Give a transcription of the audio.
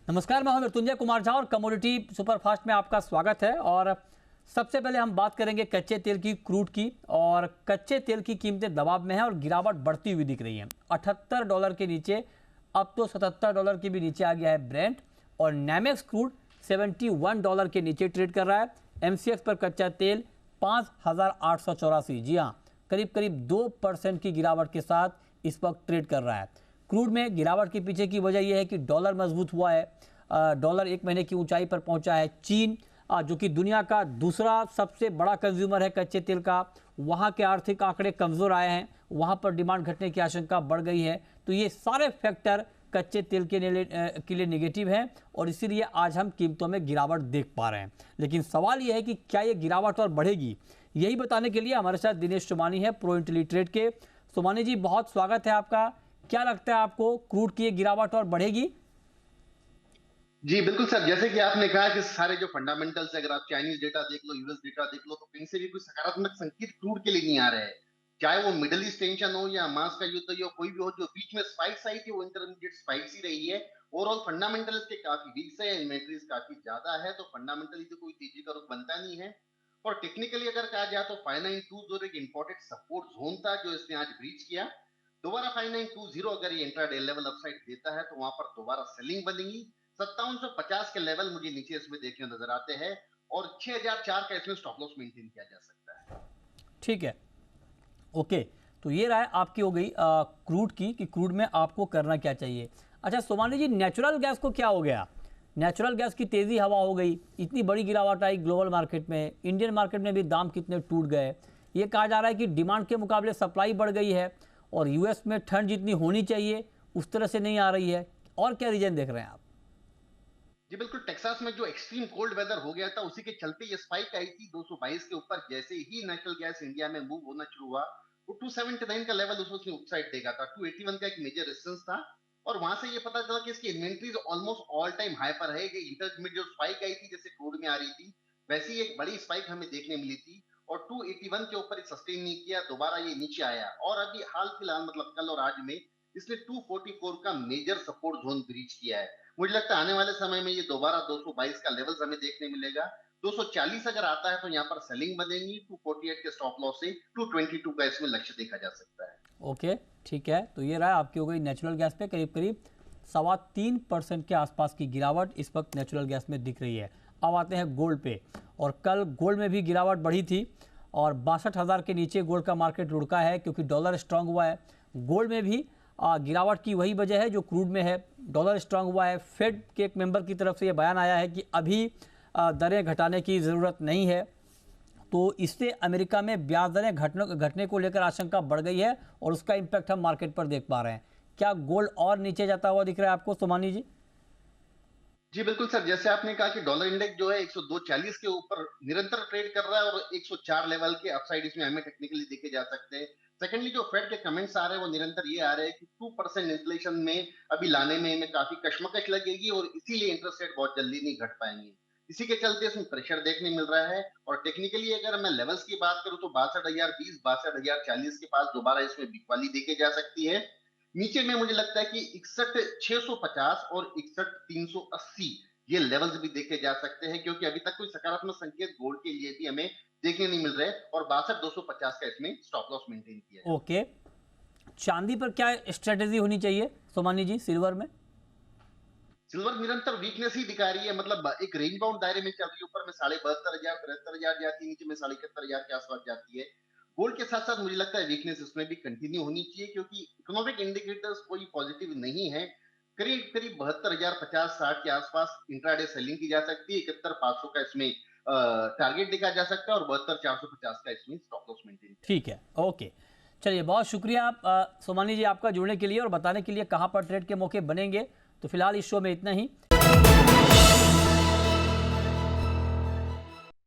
नमस्कार, मैं हूं मृत्युंजय कुमार झा और कमोडिटी सुपरफास्ट में आपका स्वागत है। और सबसे पहले हम बात करेंगे कच्चे तेल की, क्रूड की। और कच्चे तेल की कीमतें दबाव में हैं और गिरावट बढ़ती हुई दिख रही है। $78 के नीचे, अब तो $77 के भी नीचे आ गया है ब्रेंट। और नैमेक्स क्रूड $71 के नीचे ट्रेड कर रहा है। MCX पर कच्चा तेल 5,884, जी हाँ, करीब करीब 2% की गिरावट के साथ इस वक्त ट्रेड कर रहा है। क्रूड में गिरावट के पीछे की वजह यह है कि डॉलर मजबूत हुआ है। डॉलर एक महीने की ऊंचाई पर पहुंचा है। चीन, जो कि दुनिया का दूसरा सबसे बड़ा कंज्यूमर है कच्चे तेल का, वहां के आर्थिक आंकड़े कमजोर आए हैं, वहां पर डिमांड घटने की आशंका बढ़ गई है। तो ये सारे फैक्टर कच्चे तेल के लिए नेगेटिव हैं और इसीलिए आज हम कीमतों में गिरावट देख पा रहे हैं। लेकिन सवाल यह है कि क्या ये गिरावट और बढ़ेगी? यही बताने के लिए हमारे साथ दिनेश सोमानी है, प्रो इंटेलीट्रेड के। सोमानी जी, बहुत स्वागत है आपका। क्या लगता है आपको, क्रूड की ये गिरावट और बढ़ेगी? जी बिल्कुल सर, जैसे कि आपने कहा कि सारे जो फंडामेंटल्स, अगर आप चाइनीज डेटा देख लो, यूएस डेटा देख लो, तो कहीं से भी कोई सकारात्मक संकेत क्रूड के लिए नहीं आ रहे हैं। चाहे वो मिडिल ईस्ट टेंशन हो या मास का युद्ध हो, कोई भी हो, जो बीच में स्पाइक्स आई थी वो इंटरमीडिएट स्पाइक्स ही रही है। ओवरऑल फंडामेंटल्स के काफी वीक है, इन्वेंटरीज काफी ज्यादा है, तो फंडामेंटली तो कोई तेजी का रुख बनता नहीं है। और टेक्निकली अगर कहा जाए तो 592 जो एक इंपॉर्टेंट सपोर्ट जोन था, जो इसने आज ब्रीच किया। दोबारा 5920 अगर ये इंट्राडे लेवल अपसाइड देता है तो वहां पर दोबारा सेलिंग बनेगी। 5750 के लेवल मुझे नीचे इसमें देखने नजर आते हैं और 6004 का इसमें स्टॉप लॉस मेंटेन किया जा सकता है। ठीक है, ओके। तो ये राय आपकी हो गई क्रूड की कि क्रूड में आपको करना क्या चाहिए। अच्छा सोमानी जी, नेचुरल गैस को क्या हो गया? नेचुरल गैस की तेजी हवा हो गई, इतनी बड़ी गिरावट आई ग्लोबल मार्केट में, इंडियन मार्केट में भी दाम कितने टूट गए। ये कहा जा रहा है कि डिमांड के मुकाबले सप्लाई बढ़ गई है और यूएस में ठंड जितनी होनी चाहिए उस तरह से नहीं आ रही है। और क्या रीजन देख रहे हैं आप? जी बिल्कुल, टेक्सास में जो एक्सट्रीम कोल्ड वेदर हो गया था, उसी के चलते ये स्पाइक आई थी 222 के ऊपर। जैसे ही नेचुरल गैस इंडिया में मूव होना शुरू हुआ, वो 279 का लेवल उसने अपसाइड देखा था। 281 का एक मेजर रेजिस्टेंस था और वहां से ये पता चला कि इसकी inventories almost all time high पर है। कि इंटरमीडिएट जो स्पाइक आई थी, जैसे क्रूड में आ रही थी, वैसी एक बड़ी स्पाइक हमें देखने मिली थी और 281 के ऊपर सस्टेन नहीं किया, दोबारा ये नीचे आया और अभी हाल फिलहाल मतलब कल और आज में इसने 244 का मेजर सपोर्ट जोन ब्रीच किया है। मुझे लगता है आने वाले समय में ये दोबारा 222 का लेवल्स हमें देखने मिलेगा। 240 अगर आता है तो यहाँ पर सेलिंग बनेगी। 248 के स्टॉप लॉस से 222 का इसमें लक्ष्य देखा जा सकता है। ओके, ठीक है। तो ये राय आपकी हो गई नेचुरल गैस पे। करीब करीब 3.25% के आसपास की गिरावट इस वक्त नेचुरल गैस में दिख रही है। अब आते हैं गोल्ड पे। और कल गोल्ड में भी गिरावट बढ़ी थी और 62,000 के नीचे गोल्ड का मार्केट लुढ़का है क्योंकि डॉलर स्ट्रांग हुआ है। गोल्ड में भी गिरावट की वही वजह है जो क्रूड में है, डॉलर स्ट्रांग हुआ है। फेड के एक मेंबर की तरफ से ये बयान आया है कि अभी दरें घटाने की ज़रूरत नहीं है। तो इससे अमेरिका में ब्याज दरें घटने को लेकर आशंका बढ़ गई है और उसका इम्पैक्ट हम मार्केट पर देख पा रहे हैं। क्या गोल्ड और नीचे जाता हुआ दिख रहा है आपको सोमानी जी? जी बिल्कुल सर, जैसे आपने कहा कि डॉलर इंडेक्स जो है 102.40 के ऊपर निरंतर ट्रेड कर रहा है और 104 लेवल के अपसाइड इसमें हमें टेक्निकली देखे जा सकते हैं। सेकेंडली जो फेड के कमेंट्स आ रहे हैं वो निरंतर ये आ रहे हैं कि 2% इन्फ्लेशन में अभी लाने में हमें काफी कश्मकश लगेगी और इसीलिए इंटरेस्ट रेट बहुत जल्दी नहीं घट पाएंगे। इसी के चलते इसमें प्रेशर देखने मिल रहा है। और टेक्निकली अगर मैं लेवल्स की बात करूं तो 62,020 62,040 के पास दोबारा इसमें बिकवाली देखे जा सकती है। नीचे में मुझे लगता है कि 61,650 और 61,380 ये लेवल्स भी देखे जा सकते हैं, क्योंकि अभी तक कोई सकारात्मक संकेत गोल्ड के लिए भी हमें देखने नहीं मिल रहे और 62,250 का इसमें स्टॉप लॉस मेंटेन किया है। ओके, चांदी पर क्या स्ट्रेटेजी होनी चाहिए सोमानी जी? सिल्वर में सिल्वर निरंतर वीकनेस ही दिखा रही है, मतलब एक रेंज बाउंड दायरे में चल रही है। ऊपर में 72,500 73,000 जाती है, नीचे में 71,500 के आसपास जाती है। गोल्ड के साथ साथ मुझे लगता है वीकनेस इसमें भी कंटिन्यू होनी चाहिए, क्योंकि इकोनॉमिक इंडिकेटर्स कोई पॉजिटिव नहीं है। करीब करीब 72,050-60 के आसपास इंट्राडे सेलिंग की जा सकती है। 71,500 का इसमें टारगेट देखा जा सकता है और 72,450 का इसमें स्टॉप लॉस मेंटेन किया। ठीक है, ओके। चलिए, बहुत शुक्रिया आप सोमानी जी आपका जुड़ने के लिए और बताने के लिए कहाँ पर ट्रेड के मौके बनेंगे। तो फिलहाल इस शो में इतना ही।